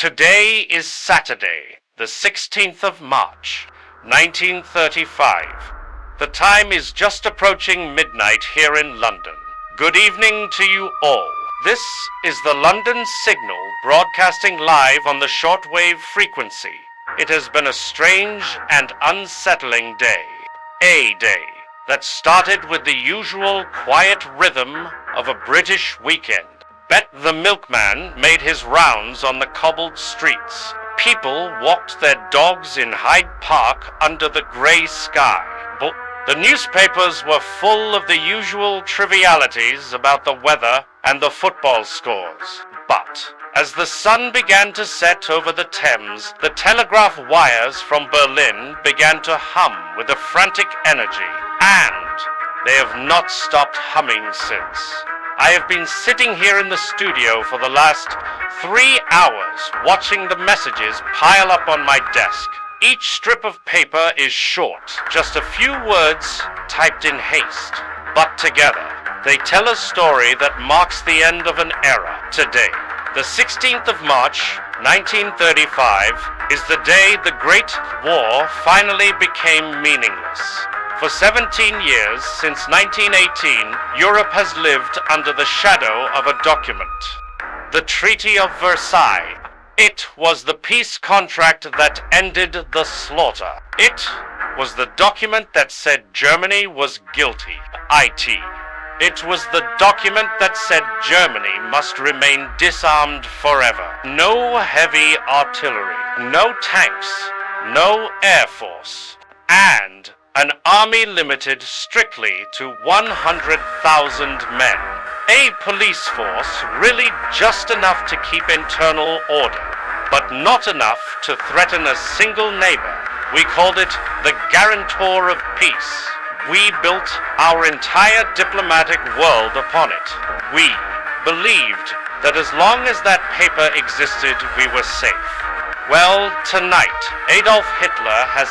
Today is Saturday, the 16th of March, 1935. The time is just approaching midnight here in London. Good evening to you all. This is the London Signal broadcasting live on the shortwave frequency. It has been a strange and unsettling day. A day that started with the usual quiet rhythm of a British weekend. Bet the milkman made his rounds on the cobbled streets. People walked their dogs in Hyde Park under the grey sky. The newspapers were full of the usual trivialities about the weather and the football scores. But as the sun began to set over the Thames, the telegraph wires from Berlin began to hum with a frantic energy, and they have not stopped humming since. I have been sitting here in the studio for the last 3 hours watching the messages pile up on my desk. Each strip of paper is short, just a few words typed in haste. But together, they tell a story that marks the end of an era. Today, the 16th of March, 1935, is the day the Great War finally became meaningless. For 17 years, since 1918, Europe has lived under the shadow of a document. The Treaty of Versailles. It was the peace contract that ended the slaughter. It was the document that said Germany was guilty. It was the document that said Germany must remain disarmed forever. No heavy artillery, no tanks, no air force, and an army limited strictly to 100,000 men. A police force really just enough to keep internal order, but not enough to threaten a single neighbor. We called it the guarantor of peace. We built our entire diplomatic world upon it. We believed that as long as that paper existed, we were safe. Well, tonight, Adolf Hitler has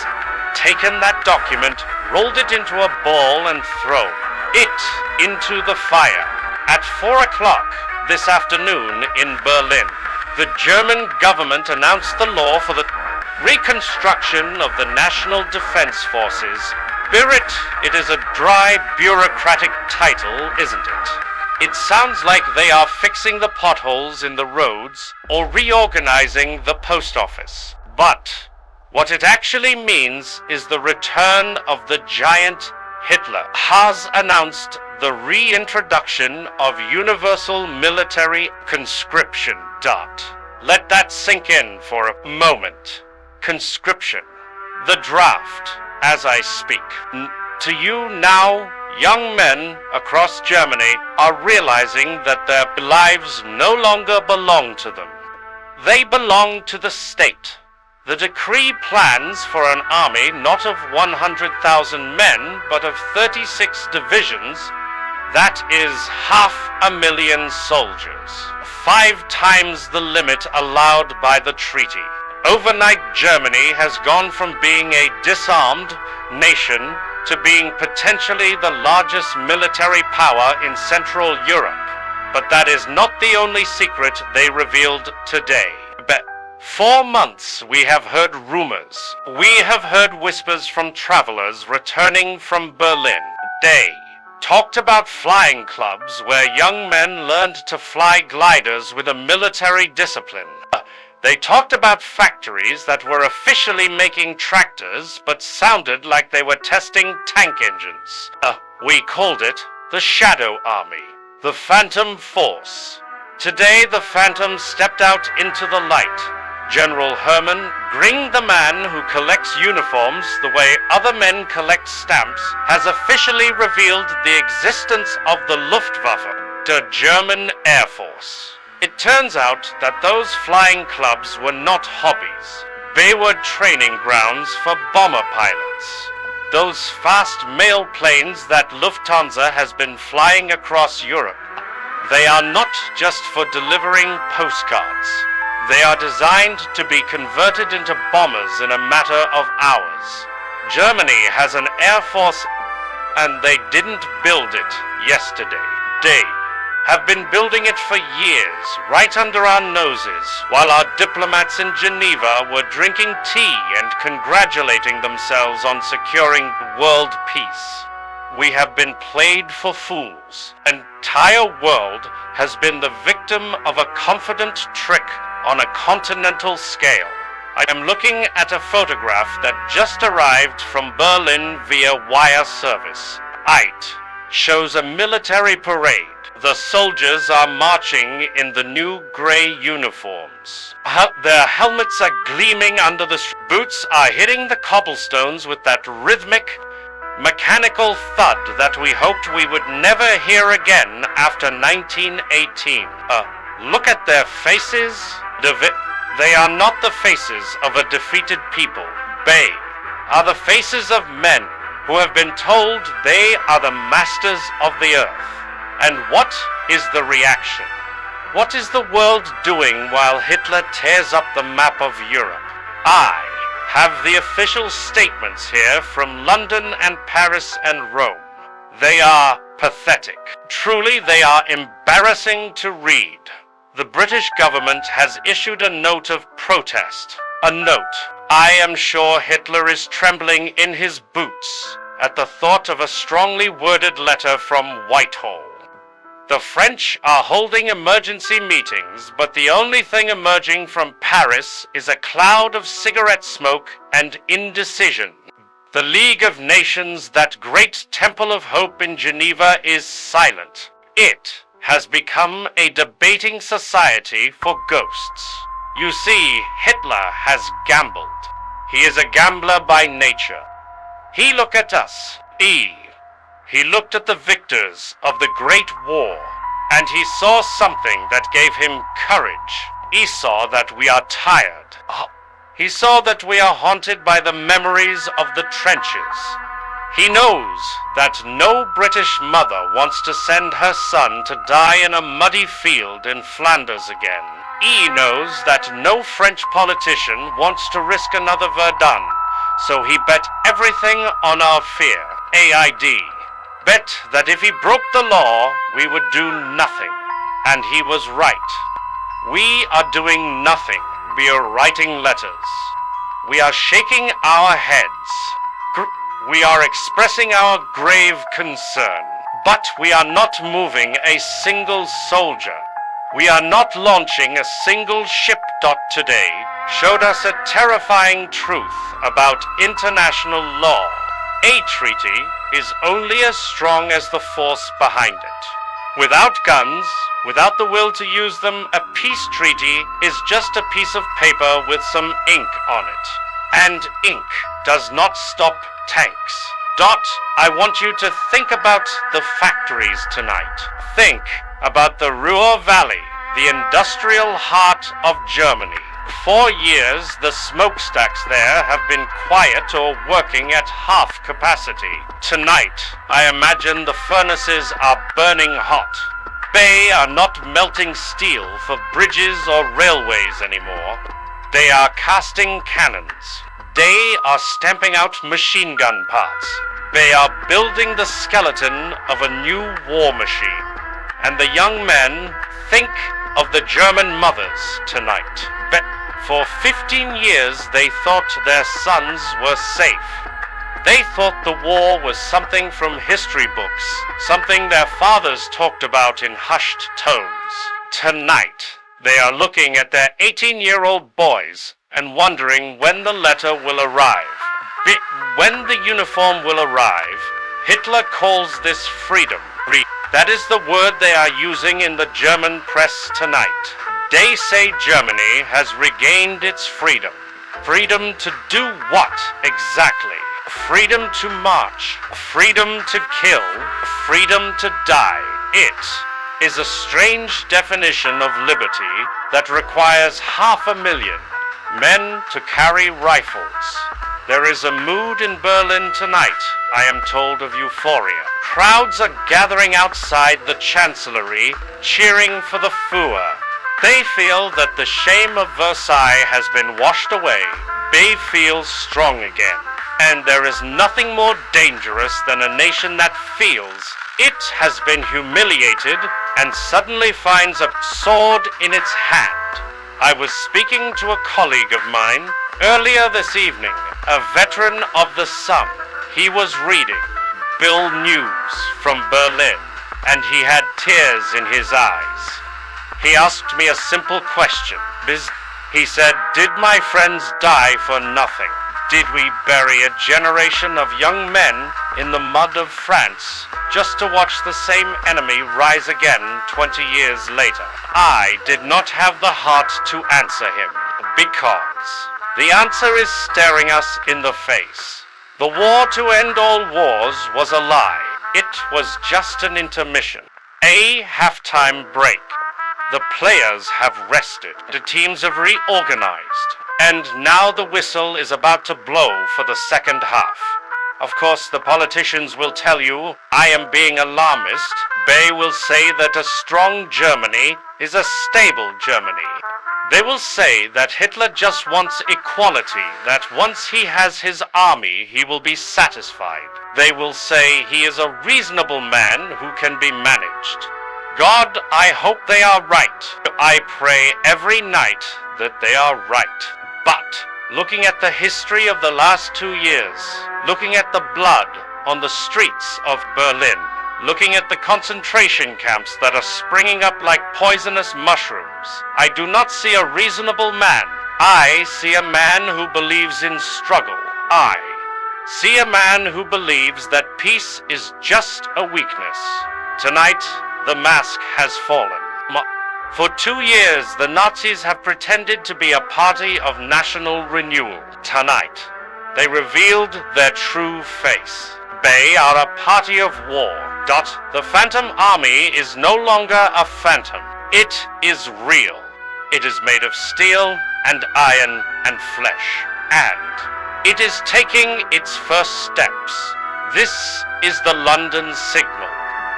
taken that document, rolled it into a ball, and thrown it into the fire. At 4 o'clock this afternoon in Berlin, the German government announced the law for the reconstruction of the National Defense Forces. It is a dry, bureaucratic title, isn't it? It sounds like they are fixing the potholes in the roads or reorganizing the post office. But what it actually means is the return of the giant Hitler has announced the reintroduction of universal military conscription. Let that sink in for a moment. Conscription. The draft, as I speak. To you now, young men across Germany are realizing that their lives no longer belong to them. They belong to the state. The decree plans for an army not of 100,000 men, but of 36 divisions. That is 500,000 soldiers. 5 times the limit allowed by the treaty. Overnight, Germany has gone from being a disarmed nation to being potentially the largest military power in Central Europe. But that is not the only secret they revealed today. 4 months we have heard rumors. We have heard whispers from travelers returning from Berlin. They talked about flying clubs where young men learned to fly gliders with a military discipline. They talked about factories that were officially making tractors but sounded like they were testing tank engines. We called it the Shadow Army, the Phantom Force. Today the Phantom stepped out into the light. General Hermann, Göring, the man who collects uniforms the way other men collect stamps, has officially revealed the existence of the Luftwaffe, the German Air Force. It turns out that those flying clubs were not hobbies. They were training grounds for bomber pilots. Those fast mail planes that Lufthansa has been flying across Europe. They are not just for delivering postcards. They are designed to be converted into bombers in a matter of hours. Germany has an air force, and they didn't build it yesterday. have been building it for years, right under our noses, while our diplomats in Geneva were drinking tea and congratulating themselves on securing world peace. We have been played for fools. An entire world has been the victim of a confident trick on a continental scale. I am looking at a photograph that just arrived from Berlin via wire service. It shows a military parade. The soldiers are marching in the new gray uniforms. Their helmets are gleaming under the boots are hitting the cobblestones with that rhythmic, mechanical thud that we hoped we would never hear again after 1918. Look at their faces. They are not the faces of a defeated people. They are the faces of men who have been told they are the masters of the earth. And what is the reaction? What is the world doing while Hitler tears up the map of Europe? I have the official statements here from London and Paris and Rome. They are pathetic. Truly, they are embarrassing to read. The British government has issued a note of protest. A note. I am sure Hitler is trembling in his boots at the thought of a strongly worded letter from Whitehall. The French are holding emergency meetings, but the only thing emerging from Paris is a cloud of cigarette smoke and indecision. The League of Nations, that great temple of hope in Geneva, is silent. It has become a debating society for ghosts. You see, Hitler has gambled. He is a gambler by nature. He looked at us. He looked at the victors of the Great War, and he saw something that gave him courage. He saw that we are tired. He saw that we are haunted by the memories of the trenches. He knows that no British mother wants to send her son to die in a muddy field in Flanders again. He knows that no French politician wants to risk another Verdun, so he bet everything on our fear. AID. Bet that if he broke the law, we would do nothing. And he was right. We are doing nothing. We are writing letters. We are shaking our heads. We are expressing our grave concern. But we are not moving a single soldier. We are not launching a single ship. Today showed us a terrifying truth about international law. A treaty is only as strong as the force behind it. Without guns, without the will to use them, a peace treaty is just a piece of paper with some ink on it. And ink does not stop tanks. I want you to think about the factories tonight. Think about the Ruhr Valley, the industrial heart of Germany. For years, the smokestacks there have been quiet or working at half capacity. Tonight, I imagine the furnaces are burning hot. They are not melting steel for bridges or railways anymore. They are casting cannons. They are stamping out machine gun parts. They are building the skeleton of a new war machine. And the young men think of the German mothers tonight. For 15 years, they thought their sons were safe. They thought the war was something from history books, something their fathers talked about in hushed tones. Tonight, they are looking at their 18-year-old boys and wondering when the letter will arrive. When the uniform will arrive, Hitler calls this freedom. That is the word they are using in the German press tonight. They say Germany has regained its freedom. Freedom to do what exactly? Freedom to march, freedom to kill, freedom to die. It is a strange definition of liberty that requires 500,000 men to carry rifles. There is a mood in Berlin tonight, I am told, of euphoria. Crowds are gathering outside the Chancellery, cheering for the Fuhrer. They feel that the shame of Versailles has been washed away. They feel strong again. And there is nothing more dangerous than a nation that feels it has been humiliated and suddenly finds a sword in its hand. I was speaking to a colleague of mine earlier this evening, a veteran of the Sun. He was reading Bill News from Berlin, and he had tears in his eyes. He asked me a simple question. He said, "Did my friends die for nothing? Did we bury a generation of young men in the mud of France just to watch the same enemy rise again 20 years later?" I did not have the heart to answer him, because the answer is staring us in the face. The war to end all wars was a lie. It was just an intermission, a halftime break. The players have rested, the teams have reorganized, and now the whistle is about to blow for the second half. Of course, the politicians will tell you I am being alarmist. They will say that a strong Germany is a stable Germany. They will say that Hitler just wants equality, that once he has his army, he will be satisfied. They will say he is a reasonable man who can be managed. God, I hope they are right. I pray every night that they are right. But looking at the history of the last 2 years, looking at the blood on the streets of Berlin, looking at the concentration camps that are springing up like poisonous mushrooms, I do not see a reasonable man. I see a man who believes in struggle. I see a man who believes that peace is just a weakness. Tonight, the mask has fallen. For 2 years, the Nazis have pretended to be a party of national renewal. Tonight, they revealed their true face. They are a party of war. The Phantom Army is no longer a phantom. It is real. It is made of steel and iron and flesh. And it is taking its first steps. This is the London signal.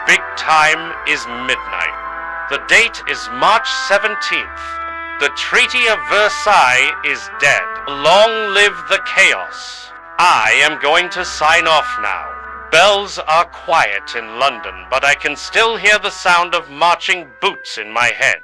Big time is midnight. The date is March 17th. The Treaty of Versailles is dead. Long live the chaos. I am going to sign off now. Bells are quiet in London, but I can still hear the sound of marching boots in my head.